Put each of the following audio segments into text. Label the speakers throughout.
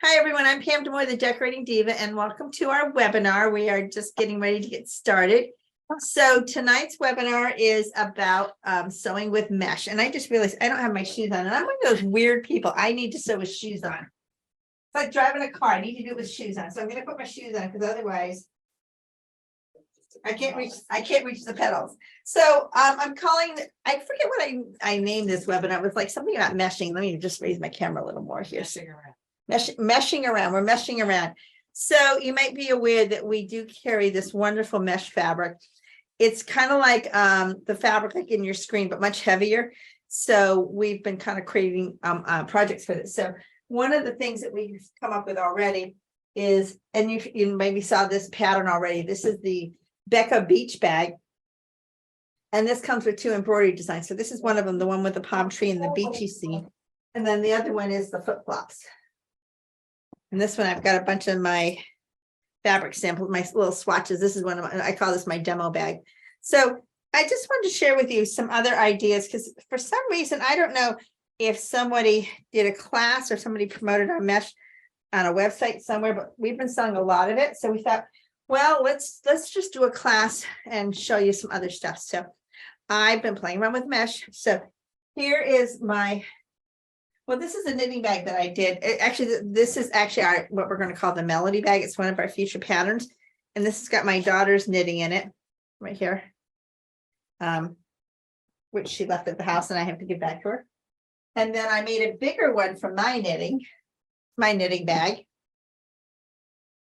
Speaker 1: Hi, everyone. I'm Pam Demore, the Decorating Diva, and welcome to our webinar. We are just getting ready to get started. So tonight's webinar is about sewing with mesh. And I just realized I don't have my shoes on. And I'm one of those weird people. I need to sew with shoes on. It's like driving a car. I need to do it with shoes on. So I'm going to put my shoes on because otherwise I can't reach the pedals. So I'm calling, I forget what I named this webinar. It was like something about meshing. Let me just raise my camera a little more here. Meshing around. We're meshing around. So you might be aware that we do carry this wonderful mesh fabric. It's kind of like the fabric like in your screen, but much heavier. So we've been kind of creating projects for this. So one of the things that we've come up with already is, and you maybe saw this pattern already. This is the Becca beach bag. And this comes with two embroidery designs. So this is one of them, the one with the palm tree and the beachy scene. And then the other one is the flip flops. And this one, I've got a bunch of my fabric samples, my little swatches. This is one of my, I call this my demo bag. So I just wanted to share with you some other ideas because for some reason, I don't know if somebody did a class or somebody promoted our mesh on a website somewhere, but we've been selling a lot of it. So we thought, well, let's just do a class and show you some other stuff. So I've been playing around with mesh. So here is my, well, this is a knitting bag that I did. This is actually what we're going to call the melody bag. It's one of our future patterns. And this has got my daughter's knitting in it right here, which she left at the house and I have to give back to her. And then I made a bigger one from my knitting bag.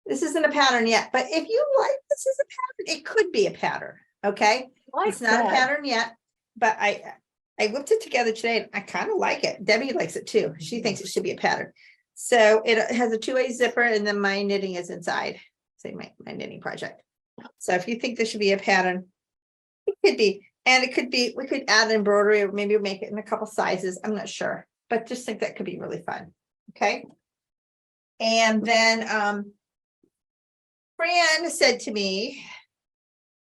Speaker 1: This isn't a pattern yet, but if you like this is a pattern, it could be a pattern. Okay. It's not a pattern yet, but I whipped it together today and I kind of like it. Debbie likes it too. She thinks it should be a pattern. So it has a two-way zipper and then my knitting is inside. Say my knitting project. So if you think this should be a pattern, it could be. And it could be, we could add embroidery or maybe make it in a couple sizes. I'm not sure, but just think that could be really fun. Okay. And then Fran said to me,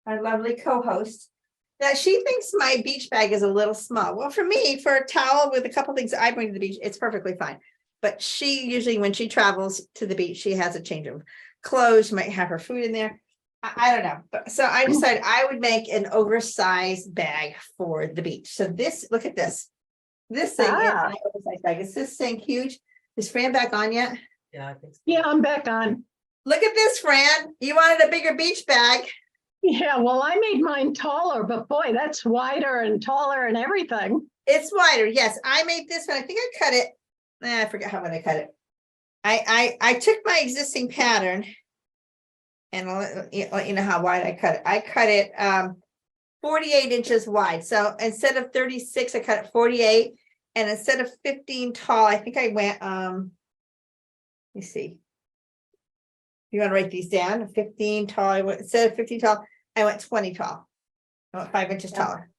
Speaker 1: our lovely co-host, that she thinks my beach bag is a little small. Well, for me, for a towel with a couple things I bring to the beach, it's perfectly fine. But she usually, when she travels to the beach, she has a change of clothes. She might have her food in there. I don't know. But so I decided I would make an oversized bag for the beach. So this, look at this. This thing is my oversized bag. Is this thing huge? Is Fran back on yet?
Speaker 2: Yeah, I think so.
Speaker 3: Yeah, I'm back on.
Speaker 1: Look at this, Fran. You wanted a bigger beach bag.
Speaker 3: Yeah, well, I made mine taller, but boy, that's wider and taller and everything.
Speaker 1: It's wider. Yes, I made this one. I think I cut it. I forget how I cut it. I took my existing pattern and I'll let you know how wide I cut it. I cut it 48 inches wide. So instead of 36, I cut it 48. And instead of 15 tall, I think I went, let me see. You want to write these down? 15 tall. Instead of 15 tall, I went 20 tall. I went 5 inches taller.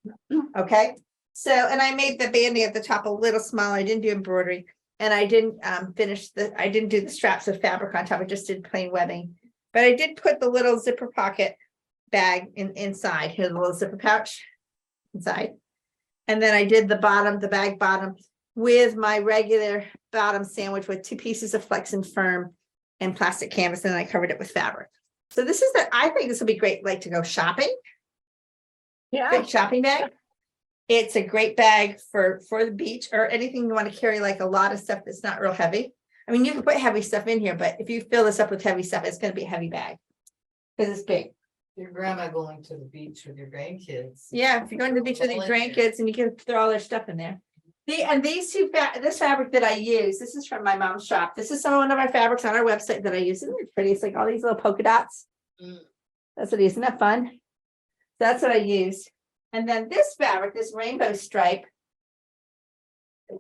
Speaker 1: Okay. So, and I made the banding at the top a little smaller. I didn't do embroidery. And I didn't I didn't do the straps of fabric on top. I just did plain webbing. But I did put the little zipper pocket bag inside. Here's a little zipper pouch inside. And then I did the bag bottom with my regular bottom sandwich with 2 pieces of flex and firm and plastic canvas, and then I covered it with fabric. So this is I think this will be great, like to go shopping.
Speaker 3: Yeah.
Speaker 1: Great shopping bag. It's a great bag for the beach or anything you want to carry, like a lot of stuff that's not real heavy. I mean, you can put heavy stuff in here, but if you fill this up with heavy stuff, it's going to be a heavy bag because it's big.
Speaker 2: Your grandma going to the beach with your grandkids.
Speaker 1: Yeah, if you're going to the beach with your grandkids and you can throw all their stuff in there. These two, this fabric that I use, this is from my mom's shop. This is one of our fabrics on our website that I use. Isn't it pretty? It's like all these little polka dots. That's what it is. Isn't that fun? That's what I used. And then this fabric, this rainbow stripe.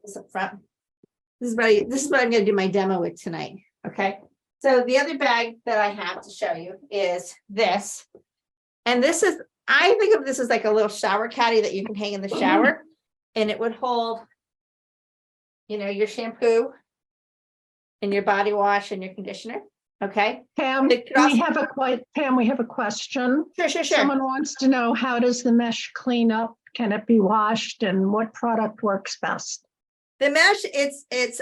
Speaker 1: This up front. This is what I'm going to do my demo with tonight. Okay. So the other bag that I have to show you is this. And this is, I think of this as like a little shower caddy that you can hang in the shower. And it would hold, your shampoo and your body wash and your conditioner. Okay.
Speaker 3: Pam, we have a question.
Speaker 1: Sure.
Speaker 3: Someone wants to know, how does the mesh clean up? Can it be washed and what product works best?
Speaker 1: The mesh, it's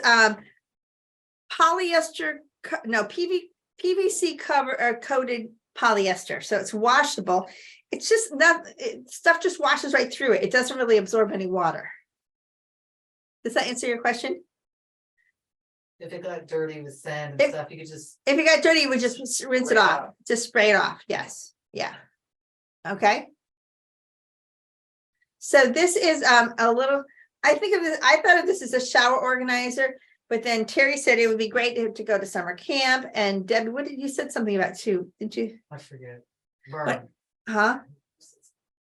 Speaker 1: polyester, PVC cover or coated polyester, so it's washable. It's just not, stuff just washes right through it. It doesn't really absorb any water. Does that answer your question?
Speaker 2: If it got dirty with sand and
Speaker 1: If-
Speaker 2: stuff, you could just.
Speaker 1: If it got dirty, you would just rinse it
Speaker 2: Spray it
Speaker 1: off,
Speaker 2: off.
Speaker 1: just spray it off. Yes, yeah. Okay. So this is a little, I think of this, I thought of this as a shower organizer, but then Terry said it would be great to go to summer camp. And Debbie, what did you said something about too? Did you?
Speaker 2: I forget. Burn.
Speaker 1: Huh?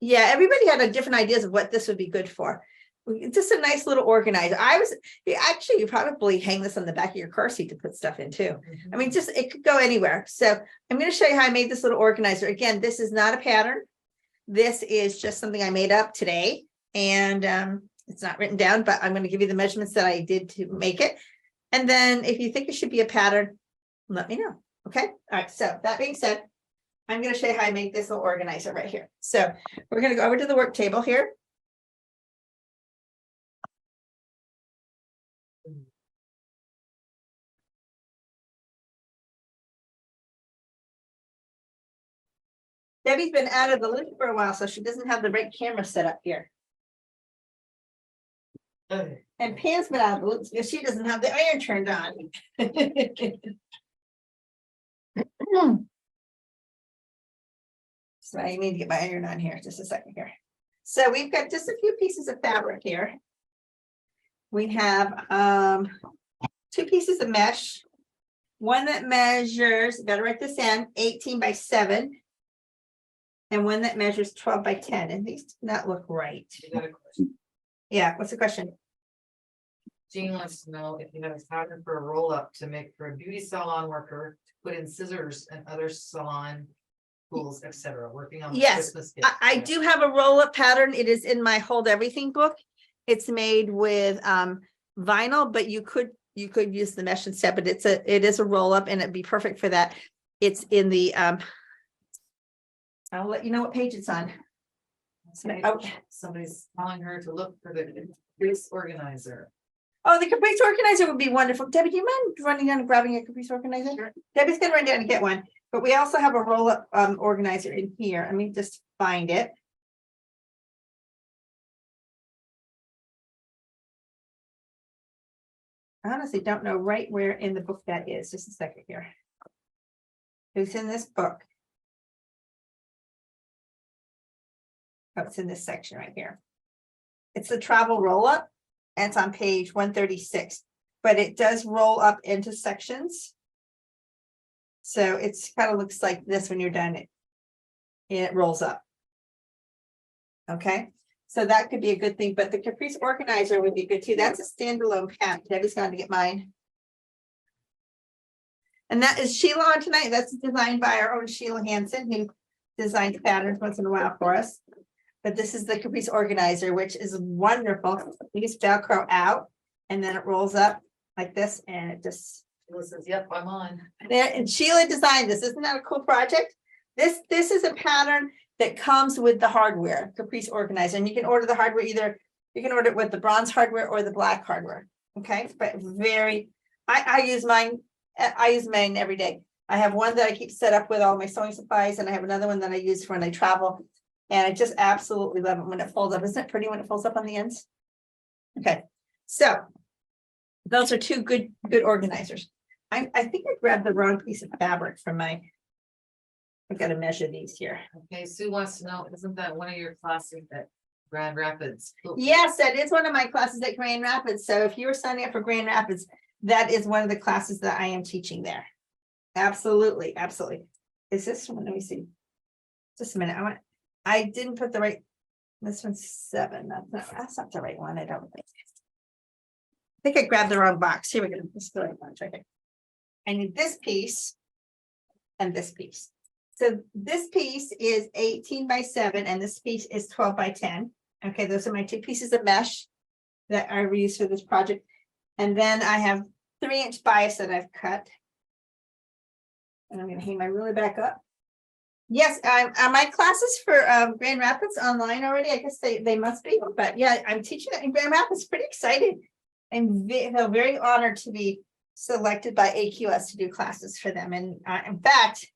Speaker 1: Yeah, everybody had a different ideas of what this would be good for. It's just a nice little organizer. Actually, you probably hang this on the back of your car seat to put stuff in too. I mean, just, it could go anywhere. So I'm going to show you how I made this little organizer. Again, this is not a pattern. This is just something I made up today, and it's not written down, but I'm going to give you the measurements that I did to make it. And then if you think it should be a pattern, let me know. Okay. All right. So that being said, I'm going to show you how I make this little organizer right here. So we're going to go over to the work table here. Debbie's been out of the loop for a while, so she doesn't have the right camera set up here.
Speaker 2: Okay.
Speaker 1: And Pam's been out of the loop because she doesn't have the iron turned on. So I need to get my iron on here, just a second here. So we've got just a few pieces of fabric here. We have 2 pieces of mesh. One that measures, gotta write this in, 18 by 7. And one that measures 12 by 10, and these do not look right.
Speaker 2: You got a question.
Speaker 1: Yeah, what's the question?
Speaker 2: Jean wants to know if you have a pattern for a roll up to make for a beauty salon worker to put in scissors and other salon tools, etc. Working on the
Speaker 1: Yes,
Speaker 2: Christmas gift.
Speaker 1: I do have a roll-up pattern. It is in my Hold Everything book. It's made with vinyl, but you could use the mesh instead, but it is a roll-up and it'd be perfect for that. It's in the I'll let you know what page it's on.
Speaker 2: Somebody's telling her to look for the Caprice organizer.
Speaker 1: Oh, the Caprice organizer would be wonderful. Debbie, do you mind running down and grabbing a Caprice organizer?
Speaker 2: Sure.
Speaker 1: Debbie's gonna run down and get one, but we also have a roll-up organizer in here. Let me just find it. I honestly don't know right where in the book that is. Just a second here. It's in this book. Oh, it's in this section right here. It's the travel roll-up, and it's on page 136, but it does roll up into sections. So it's kind of looks like this when you're done it. And it rolls up. Okay, so that could be a good thing, but the Caprice organizer would be good too. That's a standalone pack. Debbie's going to get mine. And that is Sheila on tonight. That's designed by our own Sheila Hansen, who designs patterns once in a while for us. But this is the Caprice organizer, which is wonderful. You just Velcro out and then it rolls up like this and it just.
Speaker 2: Sheila says, yep, I'm on.
Speaker 1: There, and Sheila designed this. Isn't that a cool project? This is a pattern that comes with the hardware, Caprice organizer. And you can order the hardware either, you can order it with the bronze hardware or the black hardware. Okay, but I use mine. I use mine every day. I have one that I keep set up with all my sewing supplies, and I have another one that I use for when I travel. And I just absolutely love it when it folds up. Isn't it pretty when it folds up on the ends? Okay, so those are 2 good organizers. I think I grabbed the wrong piece of fabric from my. I've got to measure these here.
Speaker 2: Okay, Sue wants to know, isn't that one of your classes at Grand Rapids?
Speaker 1: Yes, that is one of my classes at Grand Rapids. So if you were signing up for Grand Rapids, that is one of the classes that I am teaching there. Absolutely, absolutely. Is this one? Let me see. Just a minute. I didn't put the right. This one's 7. That's not the right one. I don't think. I think I grabbed the wrong box. Here we go. This is the right one. Okay. I need this piece and this piece. So this piece is 18 by 7 and this piece is 12 by 10. Okay, those are my 2 pieces of mesh that I reused for this project. And then I have 3-inch bias that I've cut. And I'm going to hang my ruler back up. Yes, are my classes for Grand Rapids online already? I guess they must be, but yeah, I'm teaching it in Grand Rapids. Pretty excited. I'm feel very honored to be selected by AQS to do classes for them. And in fact,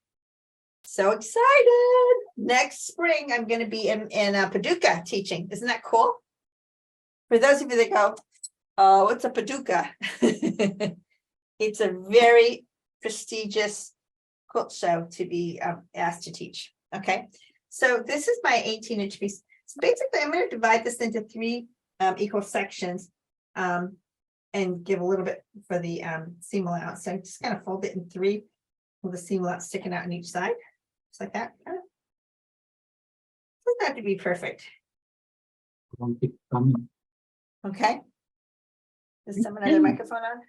Speaker 1: so excited. Next spring, I'm going to be in Paducah teaching. Isn't that cool? For those of you that go, oh, what's a Paducah? It's a very prestigious quilt show to be asked to teach. Okay, so this is my 18-inch piece. So basically, I'm going to divide this into 3 equal sections and give a little bit for the seam allowance. So I'm just going to fold it in 3 with the seam allowance sticking out on each side, just like that. Doesn't have to be perfect. Okay. Is someone another microphone on?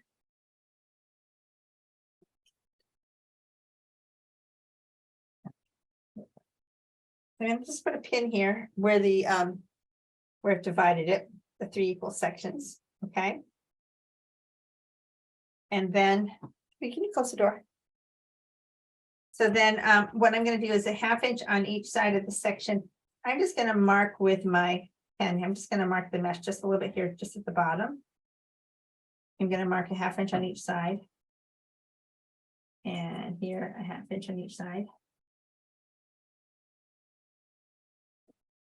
Speaker 1: I'm going to just put a pin here where the where it divided it, the 3 equal sections. Okay. And then can you close the door? So then what I'm going to do is a 1/2 inch on each side of the section. I'm just going to mark with my pen. I'm just going to mark the mesh just a little bit here, just at the bottom. I'm going to mark a 1/2 inch on each side. And here a 1/2 inch on each side.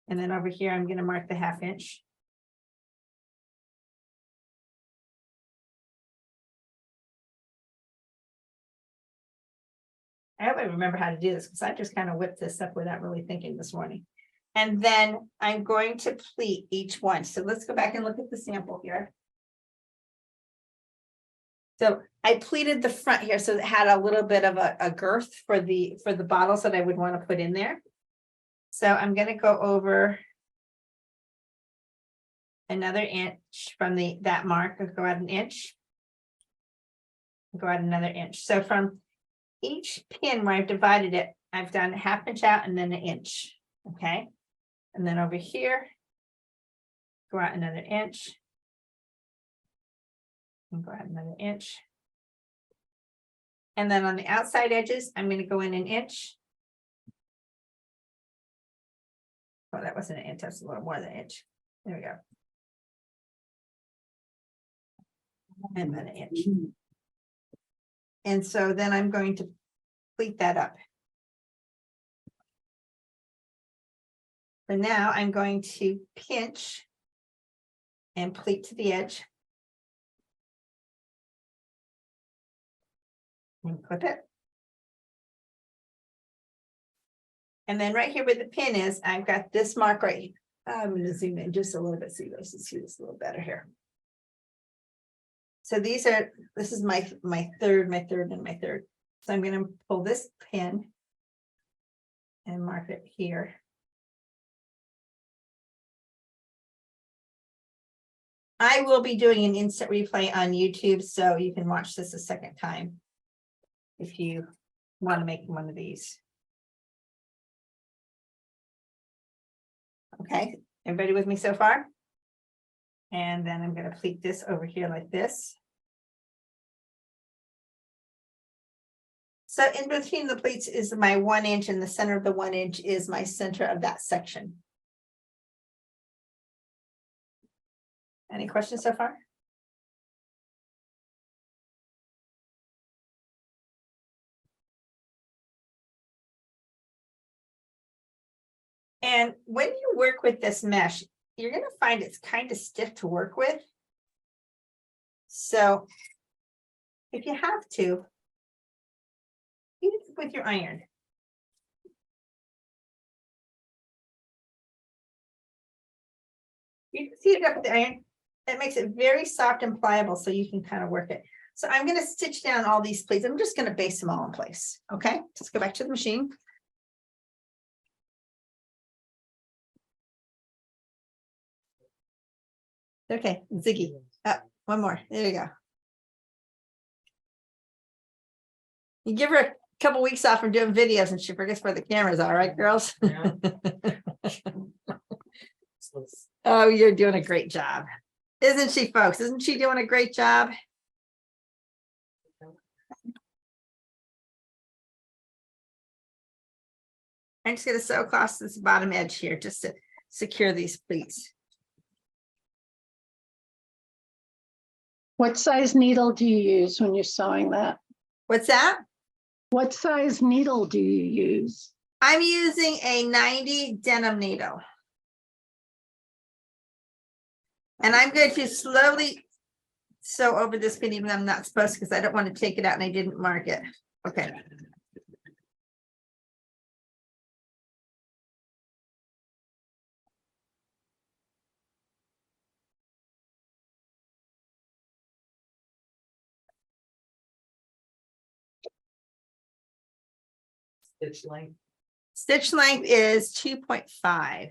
Speaker 1: And then over here, I'm going to mark the 1/2 inch. I hope I remember how to do this because I just kind of whipped this up without really thinking this morning. And then I'm going to pleat each one. So let's go back and look at the sample here. So I pleated the front here so it had a little bit of a girth for the bottles that I would want to put in there. So I'm going to go over another inch from that mark. I'll go out an inch. Go out another inch. So from each pin where I've divided it, I've done a 1/2 inch out and then an inch. Okay. And then over here, go out another inch. And go out another inch. And then on the outside edges, I'm going to go in an inch. Oh, that wasn't an inch, that's a little more than an inch. There we go. And then an inch. And so then I'm going to pleat that up. So now I'm going to pinch and pleat to the edge. And clip it. And then right here where the pin is, I've got this mark right here. I'm going to zoom in just a little bit so you guys can see this a little better here. So this is my third, and my third. So I'm going to pull this pin and mark it here. I will be doing an instant replay on YouTube, so you can watch this a second time if you want to make one of these. Okay, everybody with me so far? And then I'm going to pleat this over here like this. So in between the pleats is my 1 inch, and the center of the 1 inch is my center of that section. Any questions so far? And when you work with this mesh, you're going to find it's kind of stiff to work with. So if you have to, heat it with your iron. You can heat it up with the iron. That makes it very soft and pliable so you can kind of work it. So I'm going to stitch down all these pleats. I'm just going to base them all in place. Okay, let's go back to the machine. Okay, Ziggy. One more. There you go. You give her a couple weeks off from doing videos and she forgets where the cameras are, right, girls?
Speaker 2: Yeah.
Speaker 1: Oh, you're doing a great job. Isn't she, folks? Isn't she doing a great job? I'm just going to sew across this bottom edge here just to secure these pleats.
Speaker 3: What size needle do you use when you're sewing that?
Speaker 1: What's that?
Speaker 3: What size needle do you use?
Speaker 1: I'm using a 90 denim needle. And I'm going to slowly sew over this pin, even though I'm not supposed to, because I don't want to take it out and I didn't mark it. Okay.
Speaker 2: Stitch length.
Speaker 1: Stitch length is 2.5.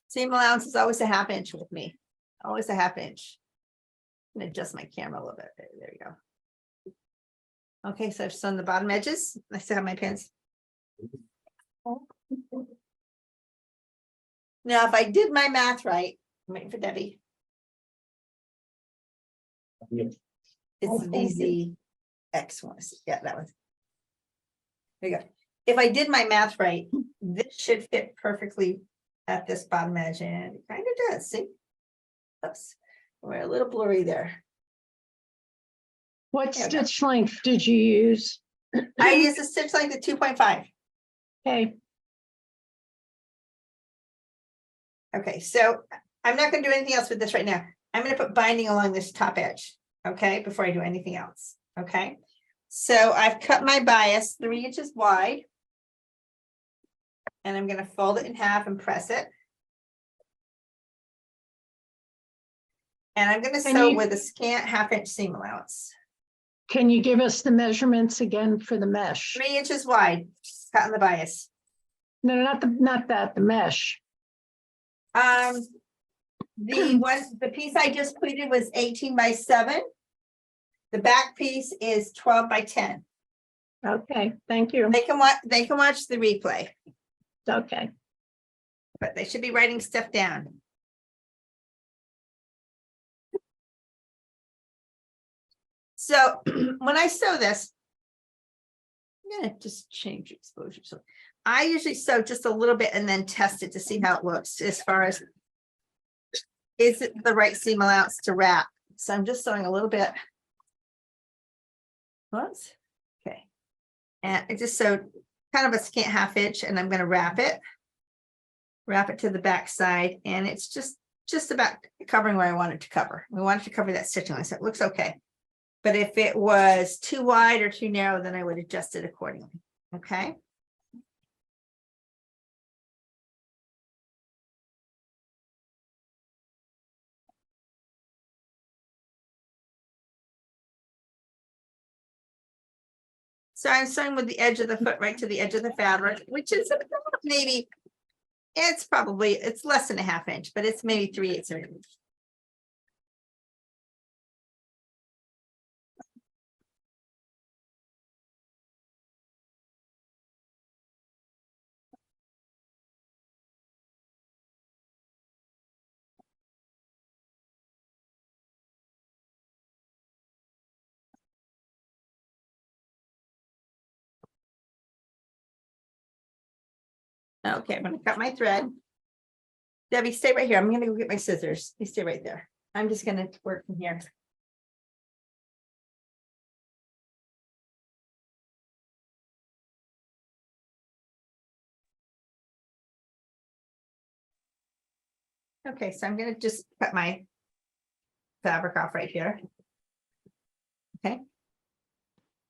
Speaker 1: Seam allowance is always a half inch with me. Always a half inch. I'm gonna adjust my camera a little bit. There you go. Okay, so I've sewn the bottom edges. I still have my pins. Now, if I did my math right, I'm waiting for Debbie. It's VZ X one. Yeah, that one. There you go. If I did my math right, this should fit perfectly at this bottom edge, and it kind of does. See? Oops, we're a little blurry there.
Speaker 3: What
Speaker 1: There we go.
Speaker 3: stitch length did you use?
Speaker 1: I use a stitch length of 2.5.
Speaker 3: Okay,
Speaker 1: Okay, so I'm not going to do anything else with this right now. I'm going to put binding along this top edge, okay, before I do anything else, okay? So I've cut my bias 3 inches wide. And I'm going to fold it in half and press it. And I'm going to
Speaker 3: And
Speaker 1: sew
Speaker 3: you-
Speaker 1: with a scant half-inch seam allowance.
Speaker 3: can you give us the measurements again for the mesh?
Speaker 1: 3 inches wide, cut on the bias.
Speaker 3: No, not that, the mesh.
Speaker 1: The piece I just pleated was 18 by 7. The back piece is 12 by 10.
Speaker 3: Okay, thank you.
Speaker 1: They can watch the replay,
Speaker 3: Okay,
Speaker 1: but they should be writing stuff down. So when I sew this, I'm gonna just change exposure. So I usually sew just a little bit and then test it to see how it looks as far as is it the right seam allowance to wrap. So I'm just sewing a little bit. Whoops. Okay. And I just sewed kind of a scant half inch, and I'm going to wrap it to the back side, and it's just about covering where I want it to cover. We want it to cover that stitching line, so it looks okay. But if it was too wide or too narrow, then I would adjust it accordingly. Okay. So I'm sewing with the edge of the foot right to the edge of the fabric, which is maybe, it's less than a half inch, but it's maybe 3/8 of an inch. Okay, I'm gonna cut my thread. Debbie, stay right here. I'm gonna go get my scissors. You stay right there. I'm just gonna work from here. Okay, so I'm gonna just cut my fabric off right here. Okay.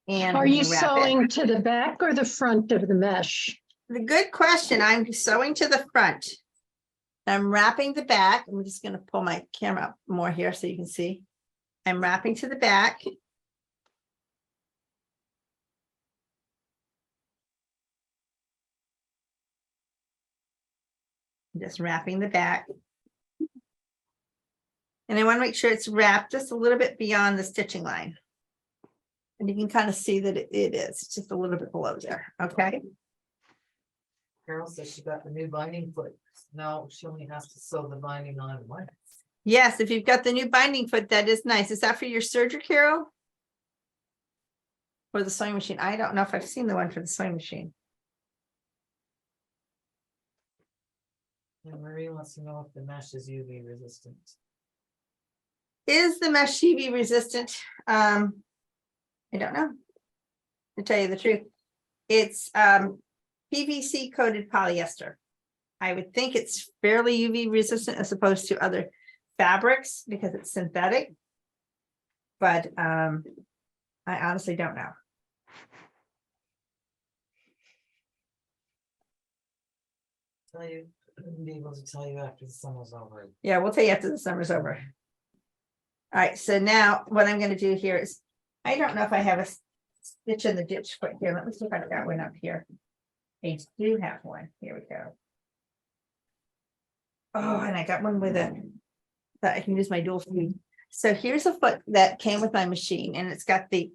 Speaker 1: And
Speaker 3: are
Speaker 1: I'm
Speaker 3: you
Speaker 1: gonna wrap it.
Speaker 3: sewing to the back or the front of the mesh?
Speaker 1: The good question. I'm sewing to the front. I'm wrapping the back. I'm just gonna pull my camera up more here so you can see. I'm wrapping to the back. Just wrapping the back. And I want to make sure it's wrapped just a little bit beyond the stitching line. And you can kind of see that it is it's just a little bit below there. Okay.
Speaker 2: Carol says she got the new binding foot. No, she only has to sew the binding on once.
Speaker 1: Yes, if you've got the new binding foot, that is nice. Is that for your serger, Carol? Or the sewing machine? I don't know if I've seen the one for the sewing machine.
Speaker 2: And Marie wants to know if the mesh is UV resistant.
Speaker 1: Is the mesh UV resistant? I don't know. To tell you the truth, it's PVC coated polyester. I would think it's fairly UV resistant as opposed to other fabrics because it's synthetic. But I honestly don't know.
Speaker 2: Tell you, be able to tell you after the summer's over.
Speaker 1: Yeah, we'll tell you after the summer's over. All right, so now what I'm gonna do here is, I don't know if I have a stitch in the ditch foot here. Let me see if I've got one up here. I do have one. Here we go. Oh, and I got one with a, that I can use my dual feed. So here's a foot that came with my machine and it's got the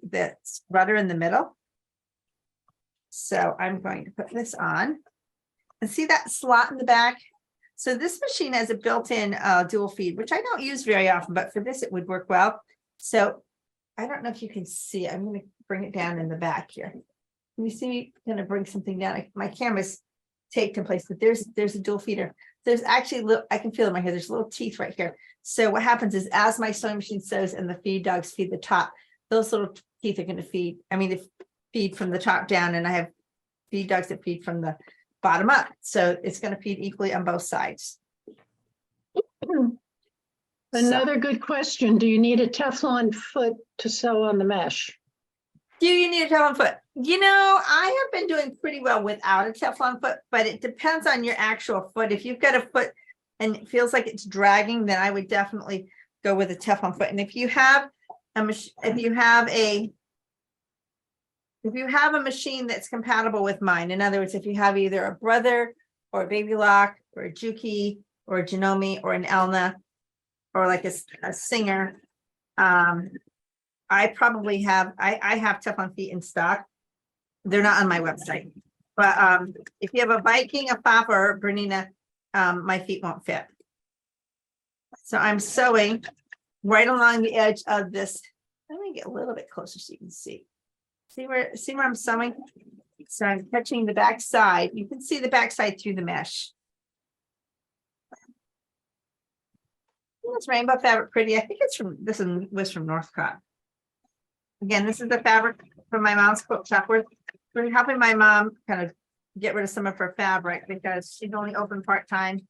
Speaker 1: rudder in the middle. So I'm going to put this on and see that slot in the back. So this machine has a built-in dual feed, which I don't use very often, but for this it would work well. So I don't know if you can see it. I'm going to bring it down in the back here. Can you see me? I'm going to bring something down. My camera's taped in place, but there's a dual feeder. There's actually I can feel it in my hair. There's little teeth right here. So what happens is as my sewing machine sews and the feed dogs feed the top, those little teeth are going to feed. I mean, they feed from the top down, and I have feed dogs that feed from the bottom up. So it's going to feed equally on both sides.
Speaker 3: Another good question. Do you need a Teflon foot to sew on the mesh?
Speaker 1: Do you need a Teflon foot? You know, I have been doing pretty well without a Teflon foot, but it depends on your actual foot. If you've got a foot and it feels like it's dragging, then I would definitely go with a Teflon foot. And if you have a machine that's compatible with mine, in other words, if you have either a Brother or a Baby Lock or a Juki or a Janome or an Elna or like a Singer, I probably have, I have Teflon feet in stock. They're not on my website, but if you have a Viking, a Papa, or a Bernina, my feet won't fit. So I'm sewing right along the edge of this. Let me get a little bit closer so you can see. See where I'm sewing? So I'm catching the back side. You can see the back side through the mesh. It's rainbow fabric pretty. I think it's from, this was from Northcott. Again, this is the fabric from my mom's quilt shop. We're helping my mom kind of get rid of some of her fabric because she's only open part-time.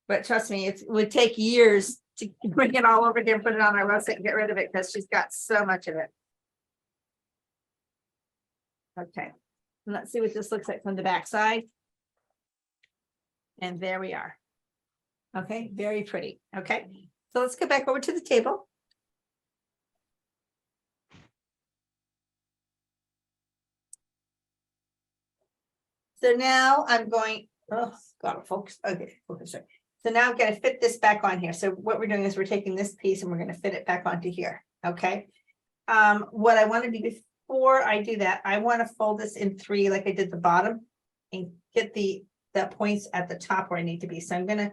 Speaker 1: But trust me, it would take years to bring it all over here and put it on our website and get rid of it because she's got so much of it. Okay, and let's see what this looks like from the back side. And there we are. Okay, very pretty. Okay, so let's go back over to the table. So now I'm going, oh, got to focus. Okay, focus. Right. So now I'm going to fit this back on here. So what we're doing is we're taking this piece and we're going to fit it back onto here. Okay. What I want to do before I do that, I want to fold this in three like I did the bottom and get the points at the top where I need to be. So I'm going to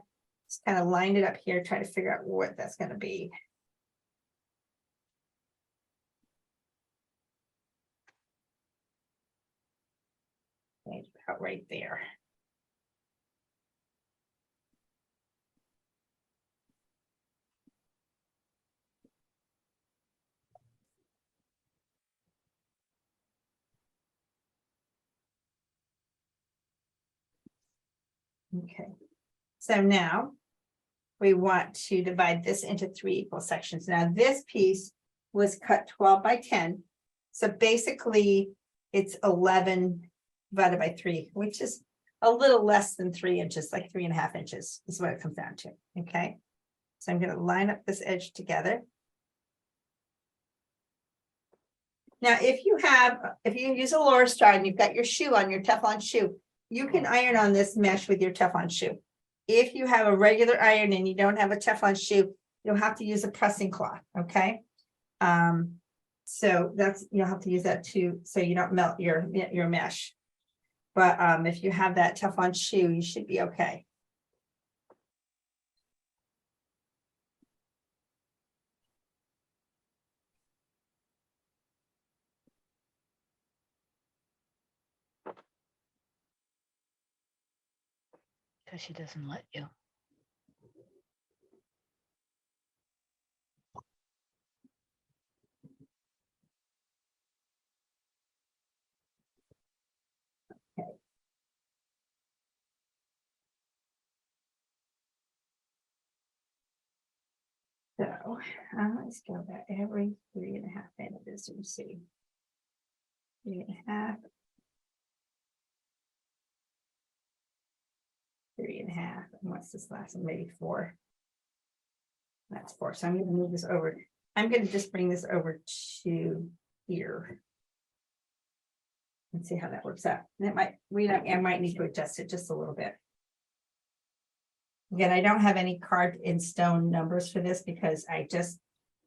Speaker 1: just kind of line it up here, try to figure out what that's going to be. About right there. Okay, so now we want to divide this into 3 equal sections. Now this piece was cut 12 by 10. So basically it's 11 divided by 3, which is a little less than 3 inches, like 3.5 inches is what it comes down to. Okay, so I'm going to line up this edge together. Now, if you use a Laura Star and you've got your shoe on, your Teflon shoe, you can iron on this mesh with your Teflon shoe. If you have a regular iron and you don't have a Teflon shoe, you'll have to use a pressing cloth. Okay. So you'll have to use that too, so you don't melt your mesh. But if you have that Teflon shoe, you should be okay.
Speaker 4: Because she doesn't let you.
Speaker 1: So let's go back every 3.5 minutes and see. 3.5. 3.5. And what's this last one? Maybe 4. That's 4. So I'm going to move this over. I'm going to just bring this over to here. And see how that works out. And it might, I might need to adjust it just a little bit. Again, I don't have any carved in stone numbers for this because I just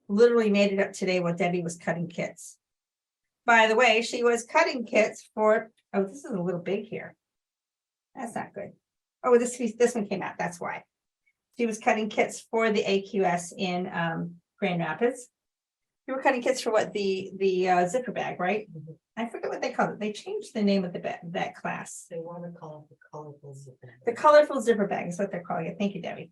Speaker 1: literally made it up today while Debbie was cutting kits. By the way, she was cutting kits for, oh, this is a little big here. That's not good. Oh, this one came out, that's why. She was cutting kits for the AQS in Grand Rapids. You were cutting kits for what, the zipper bag, right?
Speaker 2: Mhm.
Speaker 1: I forget what they called it. They changed the name of that class.
Speaker 2: They want to call it the colorful zipper.
Speaker 1: The colorful zipper bag is what they're calling it. Thank you, Debbie.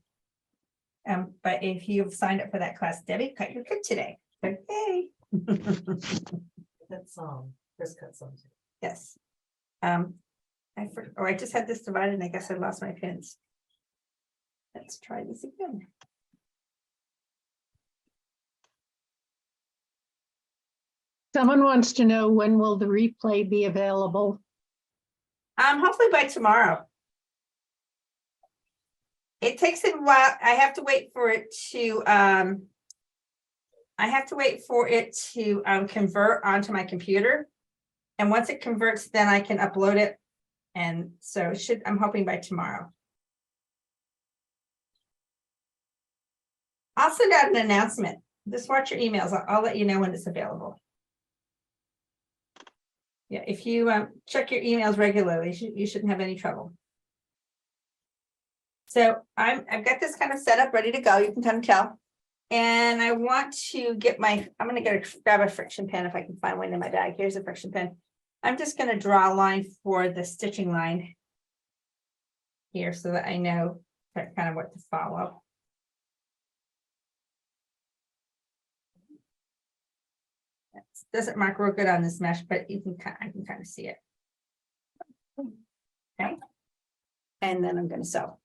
Speaker 1: But if you've signed up for that class, Debbie, cut your kit today. Okay.
Speaker 2: That's Chris cut some too.
Speaker 1: Yes. I just had this divided and I guess I lost my pins. Let's try this again.
Speaker 3: Someone wants to know, when will the replay be available?
Speaker 1: Hopefully by tomorrow. It takes a while. I have to wait for it to convert onto my computer. And once it converts, then I can upload it. And so I'm hoping by tomorrow. I'll send out an announcement. Just watch your emails. I'll let you know when it's available. Yeah, if you check your emails regularly, you shouldn't have any trouble. So I've got this kind of set up, ready to go. You can kind of tell. And I want to get I'm going to grab a friction pen if I can find one in my bag. Here's a friction pen. I'm just going to draw a line for the stitching line here so that I know kind of what to follow. Doesn't mark real good on this mesh, but I can kind of see it. Okay. And then I'm going to sew.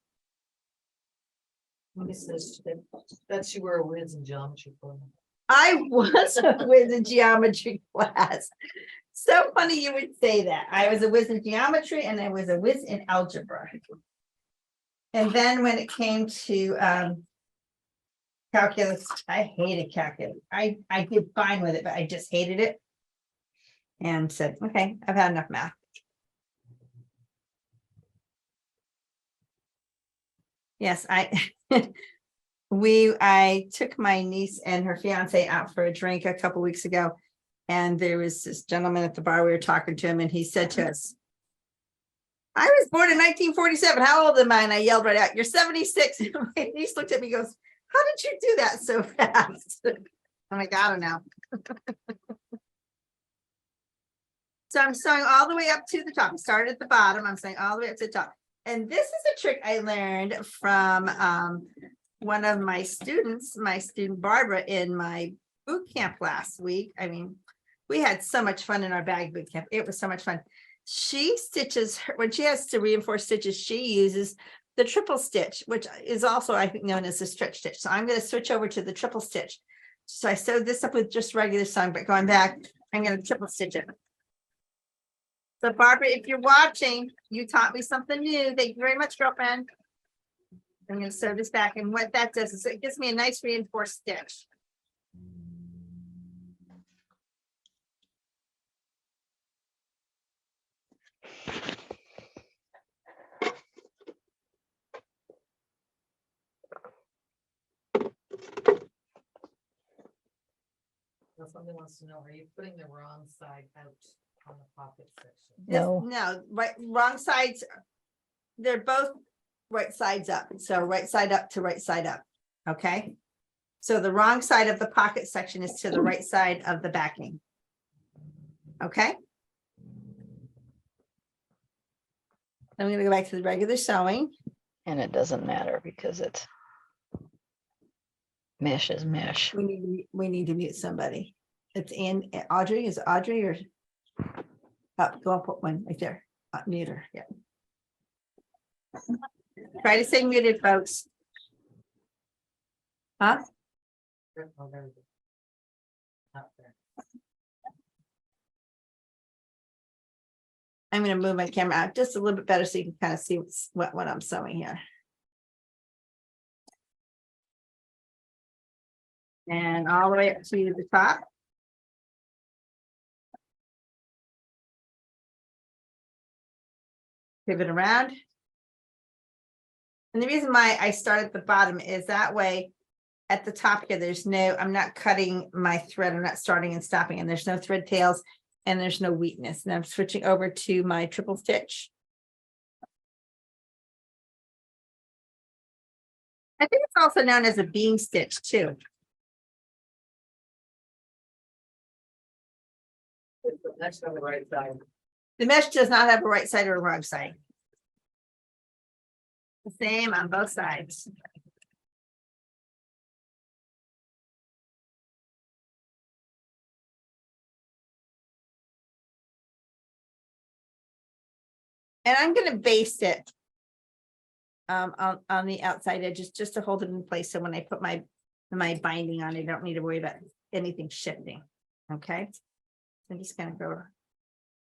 Speaker 2: Let me say that you were a whiz in geometry for me.
Speaker 1: I was a whiz in geometry class. So funny you would say that. I was a whiz in geometry and I was a whiz in algebra. And then when it came to calculus, I hated calculus. I did fine with it, but I just hated it. And said, okay, I've had enough math. Yes, I took my niece and her fiance out for a drink a couple weeks ago. And there was this gentleman at the bar, we were talking to him, and he said to us, I was born in 1947. How old am I? And I yelled right out, you're 76. And my niece looked at me and goes, how did you do that so fast? I'm like, I don't know. So I'm sewing all the way up to the top. I started at the bottom. I'm sewing all the way up to the top. And this is a trick I learned from one of my students, my student Barbara, in my boot camp last week. I mean, we had so much fun in our bag boot camp. It was so much fun. She stitches when she has to reinforce stitches, she uses the triple stitch, which is also, I think, known as a stretch stitch. So I'm going to switch over to the triple stitch. So I sewed this up with just regular sewing, but going back, I'm going to triple stitch it. So Barbara, if you're watching, you taught me something new. Thank you very much, girlfriend. I'm going to sew this back, and what that does is it gives me a nice reinforced stitch.
Speaker 2: Now somebody wants to know, are you putting the wrong side out on the pocket section?
Speaker 1: No, right, wrong sides. They're both right sides up. So right side up to right side up. Okay. So the wrong side of the pocket section is to the right side of the backing. Okay. I'm going to go back to the regular sewing.
Speaker 3: And it doesn't matter because it's mesh is mesh.
Speaker 1: We need to mute somebody. It's Audrey, is it Audrey or? Go up, put one right there, mute her, yeah. Try to stay muted, folks. Huh?
Speaker 2: Oh, there we go. Not there.
Speaker 1: I'm gonna move my camera out just a little bit better so you can kind of see what I'm sewing here. And all the way up to the top. Pivot around. And the reason why I start at the bottom is that way at the top here, I'm not cutting my thread. I'm not starting and stopping, and there's no thread tails and there's no weakness. And I'm switching over to my triple stitch. I think it's also known as a beam stitch too.
Speaker 2: Next on the right side.
Speaker 1: The mesh does not have a right side or a wrong side. The same on both sides. And I'm going to baste it on the outside edges just to hold it in place. So when I put my binding on, I don't need to worry about anything shifting. Okay. I'm just going to go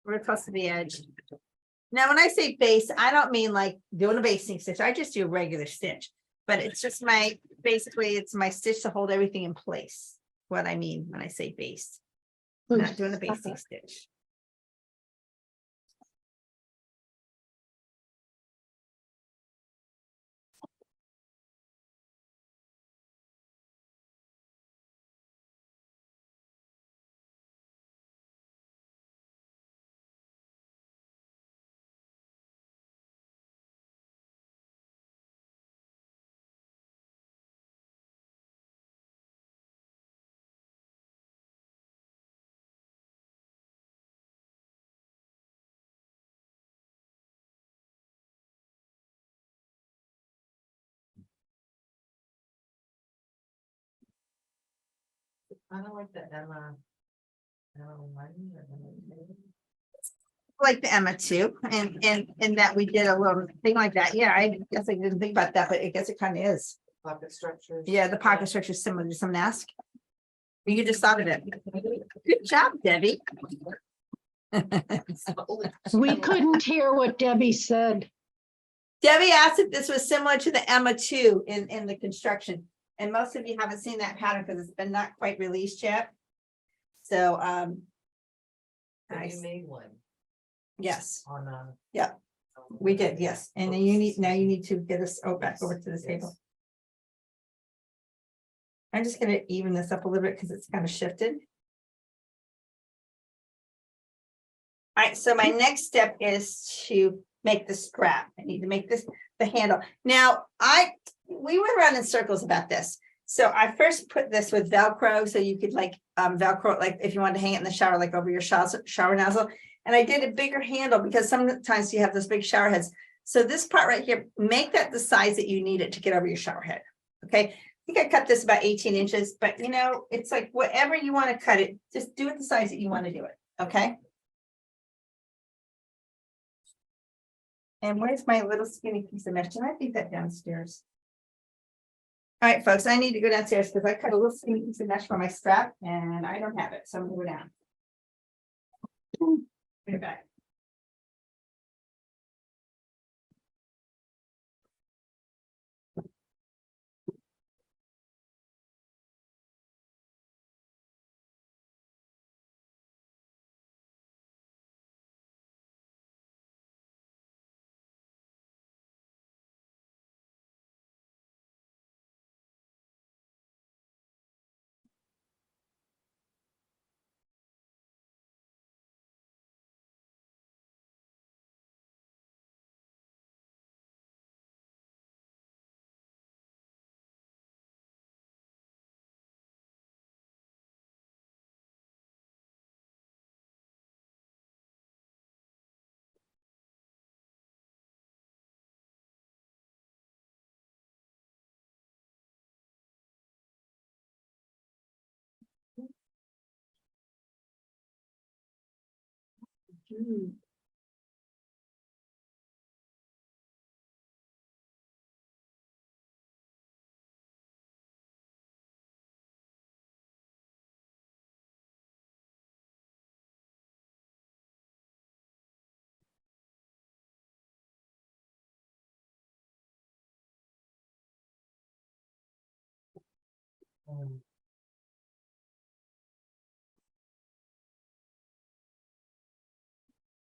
Speaker 1: real close to the edge. Now, when I say baste, I don't mean like doing a basting stitch. I just do a regular stitch, but it's just basically it's my stitch to hold everything in place. What I mean when I say baste, I'm not doing a basting stitch.
Speaker 2: I don't like the Emma. One or Emma two.
Speaker 1: Like the Emma too, and that we did a little thing like that. Yeah, I guess I didn't think about that, but I guess it kind of is.
Speaker 2: Pocket structures.
Speaker 1: Yeah, the pocket structure is similar to some mask. You just thought of it. Good job, Debbie.
Speaker 3: We couldn't hear what Debbie said.
Speaker 1: Debbie asked if this was similar to the Emma 2 in the construction. And most of you haven't seen that pattern because it's been not quite released yet. So
Speaker 2: But you made one
Speaker 1: yes,
Speaker 2: on
Speaker 1: we did, yes. And then you need to get us back over to the table. I'm just gonna even this up a little bit because it's kind of shifted. All right, so my next step is to make the strap. I need to make this the handle. Now, we went around in circles about this. So I first put this with Velcro so you could like Velcro, like if you wanted to hang it in the shower, like over your shower nozzle. And I did a bigger handle because sometimes you have those big shower heads. So this part right here, make that the size that you need it to get over your shower head. Okay. I think I cut this about 18 inches, but you know, it's like whatever you want to cut it, just do it the size that you want to do it. Okay. And where's my little skinny piece of mesh? Did I leave that downstairs? All right, folks, I need to go downstairs because I cut a little skinny piece of mesh for my strap and I don't have it. So I'm going to go down. Bring it back.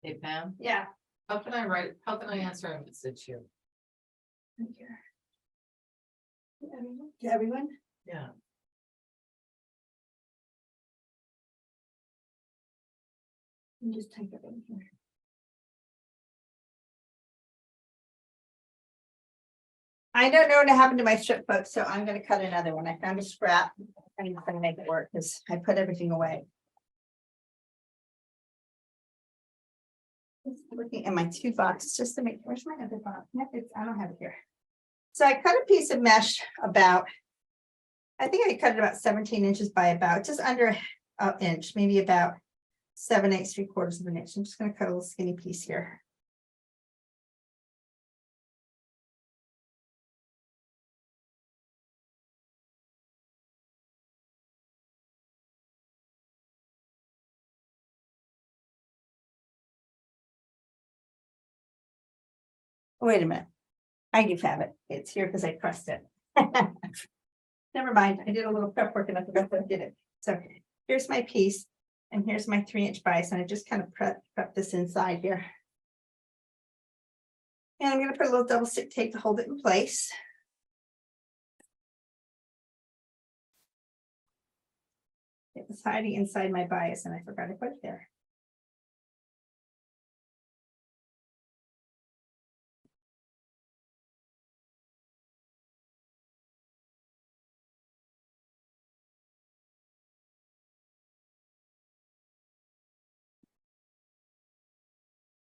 Speaker 2: Hey Pam,
Speaker 1: Yeah.
Speaker 2: how can I answer a message here?
Speaker 1: To everyone?
Speaker 2: Yeah.
Speaker 1: Just type it in here. I don't know what happened to my strip book, so I'm gonna cut another one. I found a scrap. I'm not gonna make it work because I put everything away. Just looking at my two boxes just to make, where's my other box? Nope, I don't have it here. So I cut a piece of mesh about, I think I cut it about 17 inches by about just under an inch, maybe about 7/8, 3/4 of an inch. I'm just gonna cut a little skinny piece here. Wait a minute. I do have it. It's here because I pressed it. Never mind. I did a little prep work and I forgot that I did it. So here's my piece and here's my 3-inch bias. And I just kind of prep this inside here. And I'm going to put a little double stick tape to hold it in place. It was hiding inside my bias and I forgot to put it there.